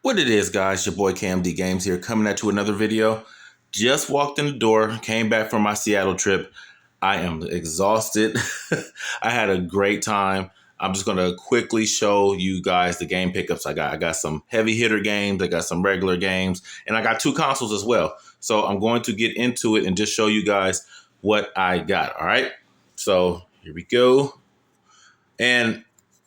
What it is, guys, your boy KMD Games here, coming at you another video. Just walked in the door, came back from my Seattle trip. I am exhausted. I had a great time. I'm just going to quickly show you guys the game pickups I got. I got some heavy hitter games, I got some regular games, and I got two consoles as well. So I'm going to get into it and just show you guys what I got, all right? So here we go. And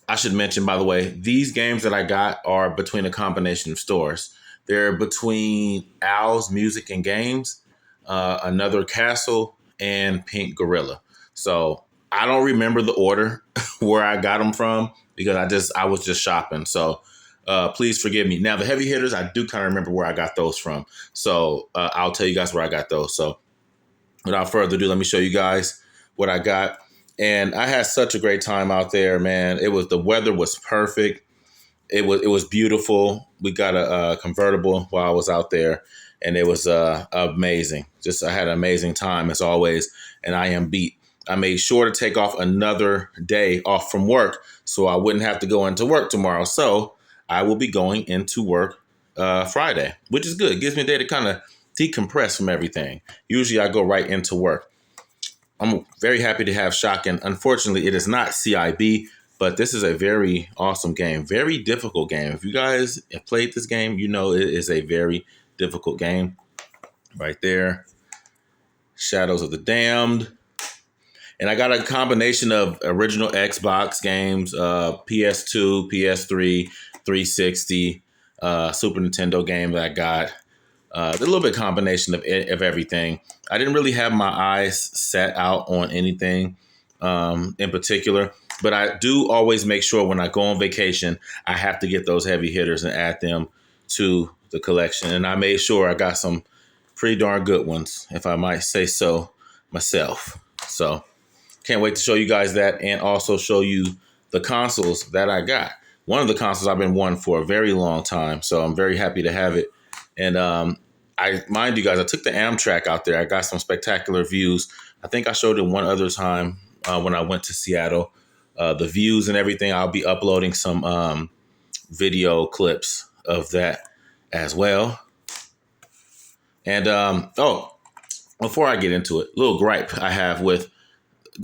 I should mention, by the way, these games that I got are between a combination of stores. They're between Owl's Music and Games, Another Castle, and Pink Gorilla. So I don't remember the order where I got them from because I was just shopping. So please forgive me. Now, the heavy hitters, I do kind of remember where I got those from. So I'll tell you guys where I got those. So without further ado, let me show you guys what I got. And I had such a great time out there, man. The weather was perfect. It was beautiful. We got a convertible while I was out there, and it was amazing. I had an amazing time as always, and I am beat. I made sure to take off another day off from work so I wouldn't have to go into work tomorrow. So I will be going into work Friday, which is good. It gives me a day to kind of decompress from everything. Usually I go right into work. I'm very happy to have Shotgun. Unfortunately, it is not CIB, but this is a very awesome game. Very difficult game. If you guys have played this game, you know it is a very difficult game. Right there. Shadows of the Damned. And I got a combination of original Xbox games, PS2, PS3, 360, Super Nintendo game that I got. A little bit combination of everything. I didn't really have my eyes set out on anything in particular, but I do always make sure when I go on vacation, I have to get those heavy hitters and add them to the collection. And I made sure I got some pretty darn good ones, if I might say so myself. So can't wait to show you guys that and also show you the consoles that I got. One of the consoles I've been wanting for a very long time, so I'm very happy to have it. And I mind you guys, I took the Amtrak out there. I got some spectacular views. I think I showed it one other time when I went to Seattle. The views and everything. I'll be uploading some video clips of that as well. And before I get into it, little gripe I have with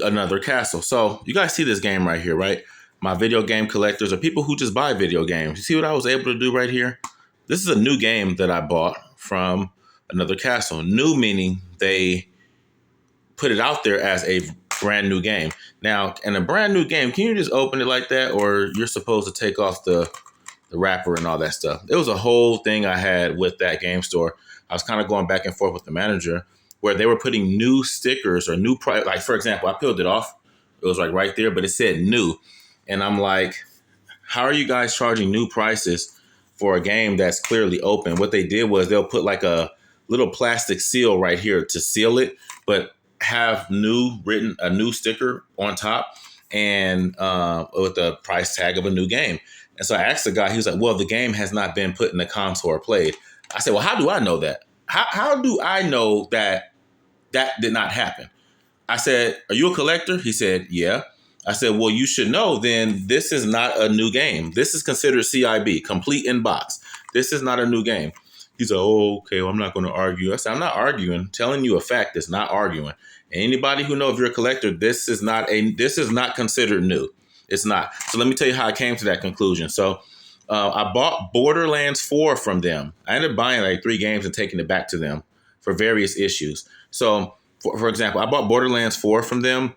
Another Castle. So you guys see this game right here, right? My video game collectors are people who just buy video games. You see what I was able to do right here? This is a new game that I bought from Another Castle. New meaning they put it out there as a brand new game. Now, in a brand new game, can you just open it like that, or you're supposed to take off the wrapper and all that stuff? It was a whole thing I had with that game store. I was kind of going back and forth with the manager where they were putting new stickers or new price. Like, for example, I peeled it off. It was like right there, but it said new. And I'm like, how are you guys charging new prices for a game that's clearly open? What they did was they'll put like a little plastic seal right here to seal it, but have a new sticker on top and with the price tag of a new game. And so I asked the guy, he was like, well, the game has not been put in the console or played. I said, well, how do I know that? How do I know that did not happen? I said, are you a collector? He said, yeah. I said, well, you should know then this is not a new game. This is considered CIB, complete in box. This is not a new game. He's like, oh, okay, well, I'm not going to argue. I said, I'm not arguing. Telling you a fact is not arguing. Anybody who knows if you're a collector, this is not considered new. It's not. So let me tell you how I came to that conclusion. So I bought Borderlands 4 from them. I ended up buying like 3 games and taking it back to them for various issues. So, for example, I bought Borderlands 4 from them,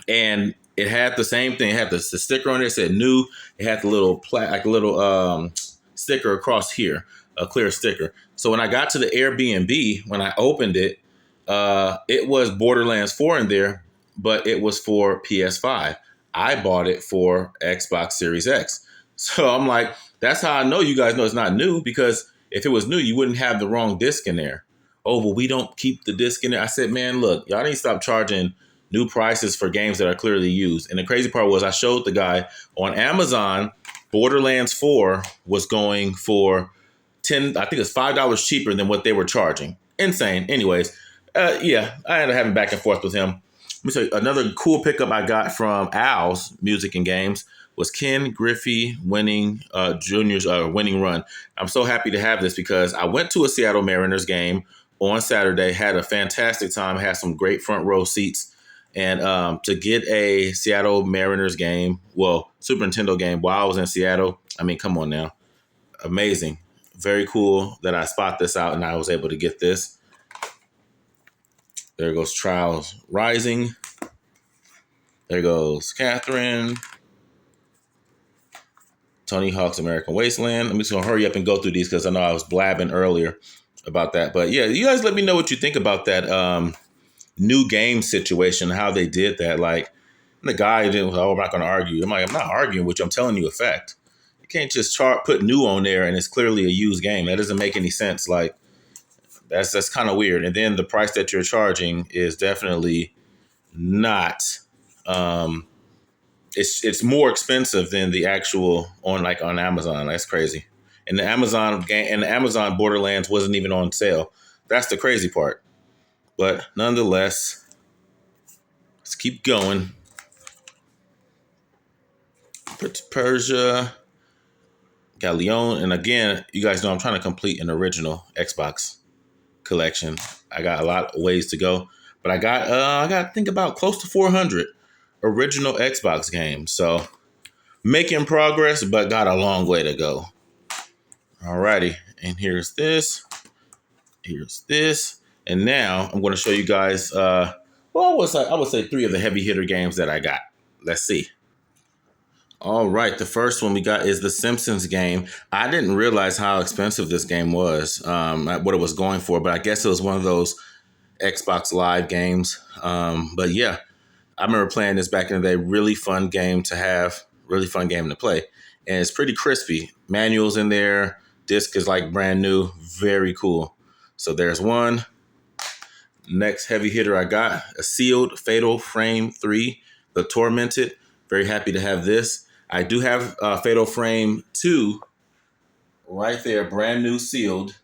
and it had the same thing. It had the sticker on it. It said new. It had the little sticker across here, a clear sticker. So when I got to the Airbnb, when I opened it, it was Borderlands 4 in there, but it was for PS5. I bought it for Xbox Series X. So I'm like, that's how I know you guys know it's not new, because if it was new, you wouldn't have the wrong disc in there. Oh, well, we don't keep the disc in there. I said, man, look, y'all need to stop charging new prices for games that are clearly used. And the crazy part was I showed the guy on Amazon, Borderlands 4 was going for I think it's $5 cheaper than what they were charging. Insane. Anyways, yeah, I ended up having back and forth with him. Let me tell you another cool pickup I got from Owl's Music and Games. was Ken Griffey winning Junior's winning run. I'm so happy to have this because I went to a Seattle Mariners game on Saturday, had a fantastic time, had some great front row seats. And to get a Seattle Mariners game, well, Super Nintendo game while I was in Seattle, I mean, come on now. Amazing. Very cool that I spot this out and I was able to get this. There goes Trials Rising. There goes Catherine. Tony Hawk's American Wasteland. I'm just going to hurry up and go through these because I know I was blabbing earlier about that. But yeah, you guys let me know what you think about that new game situation, how they did that. Like, the guy didn't, oh, I'm not going to argue. I'm like, I'm not arguing with you. I'm telling you a fact. You can't just put new on there and it's clearly a used game. That doesn't make any sense. Like, that's kind of weird. And then the price that you're charging is definitely not. It's more expensive than the actual on Amazon. That's crazy. And the Amazon game and the Amazon Borderlands wasn't even on sale. That's the crazy part. But nonetheless, let's keep going. Persia, got Leon, and again, you guys know I'm trying to complete an original Xbox collection. I got a lot of ways to go, but I got to think about close to 400 original Xbox games. So making progress, but got a long way to go. Alrighty, and here's this. Here's this. And now I'm going to show you guys, I would say 3 of the heavy hitter games that I got. Let's see. All right, the first one we got is the Simpsons game. I didn't realize how expensive this game was, what it was going for, but I guess it was one of those Xbox Live games. But yeah, I remember playing this back in the day. Really fun game to have, really fun game to play. And it's pretty crispy. Manuals in there. Disc is like brand new. Very cool. So there's one. Next heavy hitter I got, a sealed Fatal Frame 3, The Tormented. Very happy to have this. I do have Fatal Frame 2 right there, brand new sealed.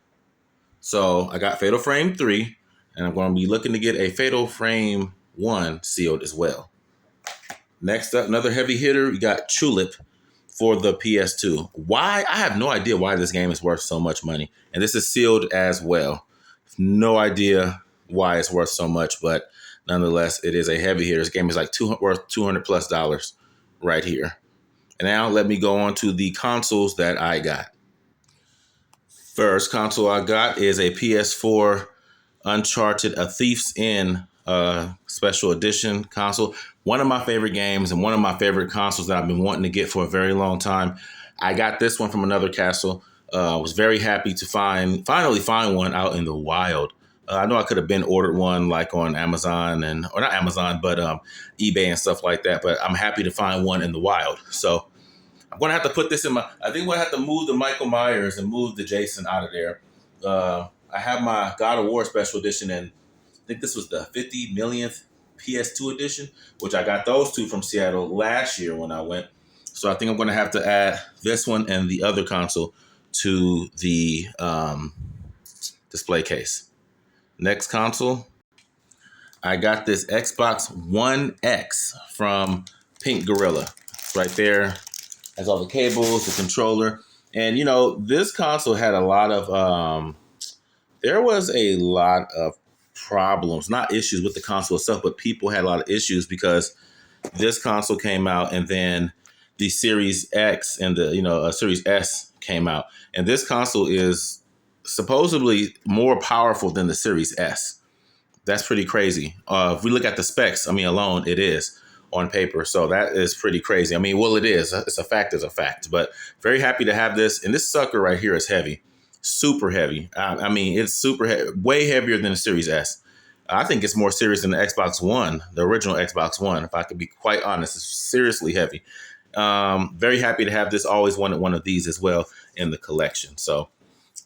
So I got Fatal Frame 3, and I'm going to be looking to get a Fatal Frame 1 sealed as well. Next up, another heavy hitter, we got Tulip for the PS2. Why? I have no idea why this game is worth so much money. And this is sealed as well. No idea why it's worth so much, but nonetheless, it is a heavy hitter. This game is like worth $200+ right here. And now let me go on to the consoles that I got. First console I got is a PS4 Uncharted A Thief's End special edition console. One of my favorite games and one of my favorite consoles that I've been wanting to get for a very long time. I got this one from another castle. Was very happy to finally find one out in the wild. I know I could have been ordered one like on Amazon or not Amazon, but eBay and stuff like that. But I'm happy to find one in the wild. So I'm going to have to put this in I think I'm going to have to move the Michael Myers and move the Jason out of there. I have my God of War special edition, and I think this was the 50 millionth PS2 edition, which I got those two from Seattle last year when I went. So I think I'm going to have to add this one and the other console to the display case. Next console, I got this Xbox One X from Pink Gorilla. It's right there. Has all the cables, the controller. And, you know, this console had a lot of, there was a lot of problems, not issues with the console itself, but people had a lot of issues because this console came out and then the Series X and the, Series S came out. And this console is supposedly more powerful than the Series S. That's pretty crazy. If we look at the specs, alone, it is on paper. So that is pretty crazy. Well, it is. It's a fact. But very happy to have this. And this sucker right here is heavy. Super heavy. It's super heavy, way heavier than the Series S. I think it's more serious than the Xbox One, the original Xbox One. If I could be quite honest, it's seriously heavy. Very happy to have this. Always wanted one of these as well in the collection. So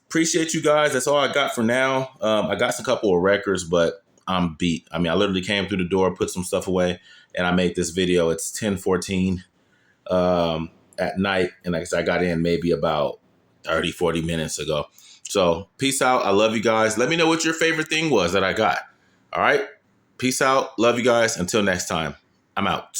appreciate you guys. That's all I got for now. I got a couple of records, but I'm beat. I literally came through the door, put some stuff away, and I made this video. It's 10:14 at night, and I got in maybe about 30, 40 minutes ago. So peace out. I love you guys. Let me know what your favorite thing was that I got. All right. Peace out. Love you guys. Until next time. I'm out.